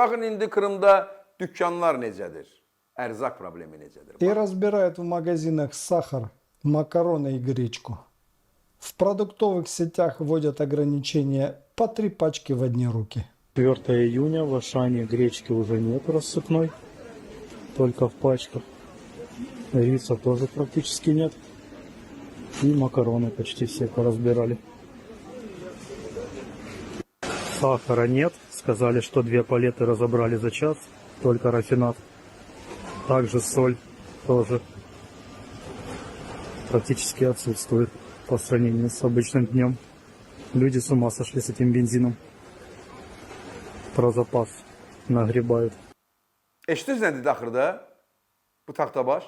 Baxın, indi Krımda dükkanlar necədir? Ərzaq problemi necədir? И разбирают в магазинах сахар, макароны и гречку. В продуктовых сетях вводят ограничения по 3 пачки в одни руки. 4 июня в Ашане гречки уже нет рассыпной, только в пачках. Риса тоже практически нет. И макароны почти все поразбирали. Сахара нет. Сказали, что 2 палеты разобрали за час. Только рафинат. Также соль тоже практически отсутствует по сравнению с обычным днем. Люди с ума сошли с этим бензином. Про запас nagribayet. Eşitiniz nə dedi axırda? Bu taxtabaş.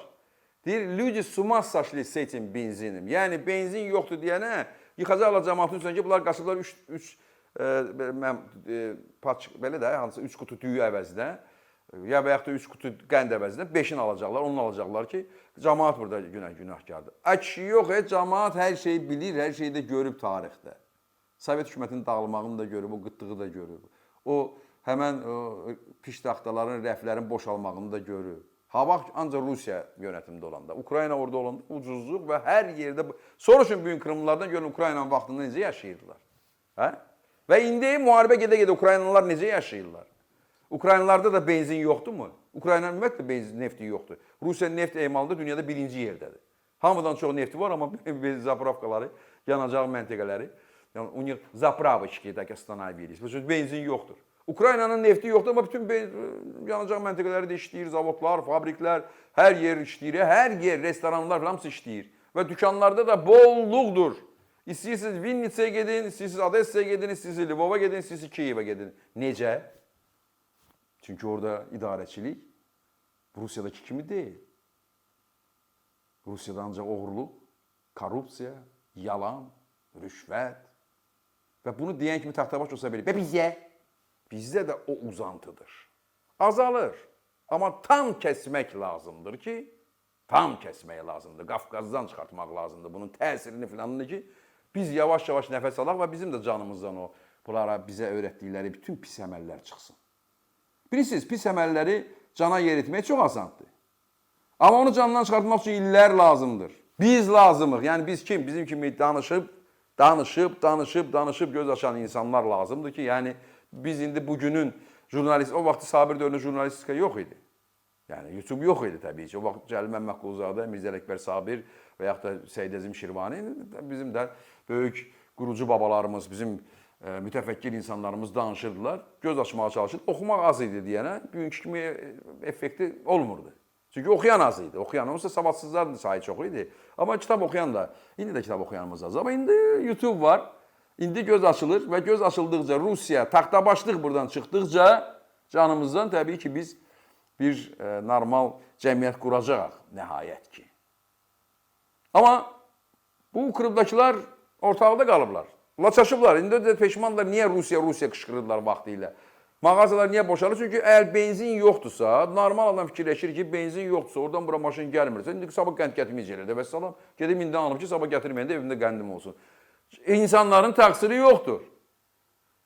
Deyir, люди с ума sошли с этим benzinim. Yəni, benzin yoxdur deyənə, yıxacaqlar cəmaatın üstünə ki, bunlar qaçıblar 3 belə də, hansı 3 qutu düyü əvəzinə, ya və yaxud da 3 kutu qənd əvəzinə 5-ini alacaqlar, onu alacaqlar ki, cəmaat burada günahkardır. Kişi yox, cəmaat hər şeyi bilir, hər şeyi də görüb tarixdə. Sovet hökumətinin dağılmağını da görüb, o qıtlığı da görüb. O, həmən piş taxtaların, rəflərin boşalmağını da görüb. Hava ancaq Rusiya yönetimdə olanda, Ukrayna orada olanda ucuzluq və hər yerdə... Soruşun bugün Krımlılardan görün, Ukraynanın vaxtında necə yaşayırdılar. Hə? Və indi müharibə gedə-gedə Ukraynalılar necə yaşayırlar? Ukraynalarda da benzin yoxdur mu? Ukraynanın ümumiyyətlə benzin, nefti yoxdur. Rusiya neft emalında dünyada birinci yerdədir. Hamıdan çox nefti var, amma zapravkaları, yanacaq məntəqələri, yəni zapravочки, так остановились. Benzin yoxdur. Ukraynanın nefti yoxdur, amma bütün yanacaq məntəqələri də işləyir, zavodlar, fabriklər, hər yer işləyir, hər yer, restoranlar hamısı işləyir. Və dükanlarda da bolluqdur. İstəyirsiniz Vinnytsaya gedin, istəyirsiniz Odessaya gedin, istəyirsiniz Lvova gedin, istəyirsiniz Kiyevə gedin. Necə? Çünki orada idarəçilik Rusiyadakı kimi deyil. Rusiyada ancaq oğurluq, korrupsiya, yalan, rüşvət. Və bunu deyən kimi taxtabaş olsa belə. Və bizdə də o uzantıdır. Azalır. Amma tam kəsmək lazımdır ki, tam kəsmək lazımdır. Qafqazdan çıxartmaq lazımdır. Bunun təsirini filanını ki, biz yavaş-yavaş nəfəs alaq və bizim də canımızdan o, bunlara bizə öyrətdikləri bütün pis əməllər çıxsın. Bilirsiniz, pis əməlləri cana yeritmək çox asandır. Amma onu candan çıxartmaq üçün illər lazımdır. Biz lazımıq. Yəni biz kim? Bizim kimi danışıb göz açan insanlar lazımdır ki, yəni biz indi bugünün jurnalist, o vaxtı Sabir dövründə jurnalistika yox idi. Yəni YouTube yox idi təbii ki. O vaxt Cəlil Məmmədquluzadə, Mirzə Ələkbər Sabir və yaxud da Səid Əzim Şirvani bizim də böyük qurucu babalarımız, bizim mütəfəkkir insanlarımız danışırdılar. Göz açmağa çalışırdı. Oxumaq az idi deyənə, bugünkü kimi effekti olmurdu. Çünki oxuyan az idi. Oxuyan olsa savadsızlar sayı çox idi. Amma kitab oxuyan da, indi də kitab oxuyanımız az. Amma indi YouTube var. İndi göz açılır və göz açıldıqca Rusiya, taxtabaşlıq buradan çıxdıqca canımızdan təbii ki biz bir normal cəmiyyət quracaq nəhayət ki. Amma bu Krımdakılar ortaqda qalıblar. Laçaşıblar. İndi də peşmanlar. Niyə Rusiya qışqırırlar vaxtı ilə? Mağazalar niyə boşalır? Çünki əgər benzin yoxdursa, normal adam fikirləşir ki, benzin yoxdursa, oradan bura maşın gəlmirsə, indi sabah qənd gətirməyəcəklər də. Vəssalam, gedim indi alım ki, sabah gətirməyəndə evimdə qəndim olsun. İnsanların təqsiri yoxdur.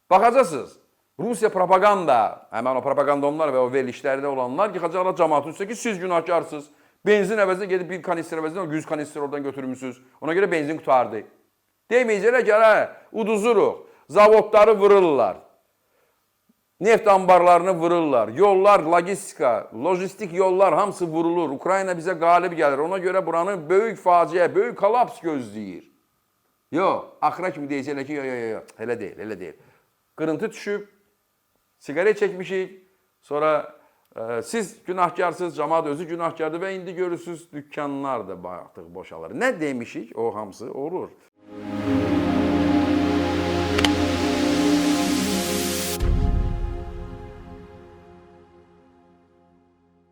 Baxacaqsınız, Rusiya propaganda, həmən o propagandonlar və o verilişlərdə olanlar yıxacaqlar cəmaatın üstə ki, siz günahkarsınız. Benzin əvəzinə gedib bir kanister əvəzinə 100 kanister oradan götürmüşsünüz. Ona görə benzin qutardı. Deməyəcəklər ki, hə, uduzuruq, zavodları vururlar, neft ambarlarını vururlar, yollar, lojistik yollar hamısı vurulur. Ukrayna bizə qalib gəlir. Ona görə buranı böyük faciə, böyük kolaps gözləyir. Yox, axıra kimi deyəcəklər ki, yox, elə deyil, elə deyil. Qırıntı düşüb, siqaret çəkmişik, sonra siz günahkarsınız, cəmaat özü günahkardır və indi görürsünüz dükkanlar da artıq boşalır. Nə demişik, o hamısı olur.